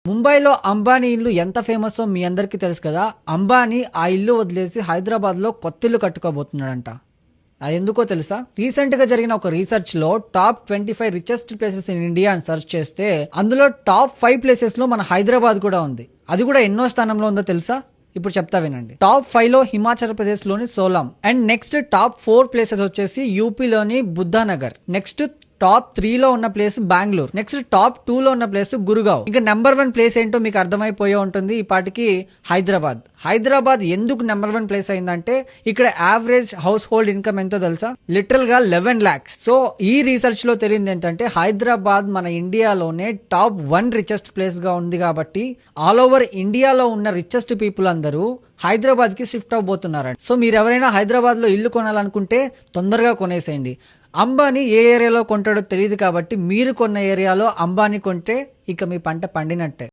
ముంబైలో అంబానీ ఇల్లు ఎంత ఫేమస్ మీ అందరికీ తెలుసు కదా. అంబానీ ఆ ఇల్లు వదిలేసి హైదరాబాద్ లో కొత్త ఇల్లు కట్టుకోబోతున్నాడంట. అది ఎందుకో తెలుసా? రీసెంట్ గా జరిగిన ఒక రీసెర్చ్ లో top 25 richest places in India అని సెర్చ్ చేస్తే అందులో టాప్ 5 ప్లేసెస్ లో మన హైదరాబాద్ కూడా ఉంది. అది కూడా ఎన్నో స్థానంలో ఉందో తెలుసా? ఇప్పుడు చెప్తా వినండి. టాప్ 5 లో హిమాచల్ ప్రదేశ్ లోని సోలాం, అండ్ నెక్స్ట్ టాప్ 4 ప్లేసెస్ వచ్చేసి యూపీలోని బుద్ధానగర్, నెక్స్ట్ టాప్ 3 లో ఉన్న ప్లేస్ బెంగళూరు, నెక్స్ట్ టాప్ 2 లో ఉన్న ప్లేస్ గురుగావ్. ఇంకా నెంబర్ 1 ప్లేస్ ఏంటో మీకు అర్థమైపోయే ఉంటుంది ఈ పాటికి. హైదరాబాద్ ఎందుకు నెంబర్ 1 ప్లేస్ అయిందంటే ఇక్కడ యావరేజ్ హౌస్ హోల్డ్ ఇన్కమ్ ఎంతో తెలుసా? లిటరల్ గా 11 lakhs. సో ఈ రీసెర్చ్ లో తెలిసింది ఏంటంటే హైదరాబాద్ మన ఇండియాలోనే టాప్ 1 రిచెస్ట్ ప్లేస్ గా ఉంది కాబట్టి ఆల్ ఓవర్ ఇండియాలో ఉన్న రిచెస్ట్ పీపుల్ అందరూ హైదరాబాద్ కి షిఫ్ట్ అవబోతున్నారండి. సో మీరు ఎవరైనా హైదరాబాద్ లో ఇల్లు కొనాలనుకుంటే తొందరగా కొనేసేయండి. అంబానీ ఏ ఏరియాలో కొంటాడో తెలియదు కాబట్టి మీరు కొన్న ఏరియాలో అంబానీ కొంటే ఇక మీ పంట పండినట్టే.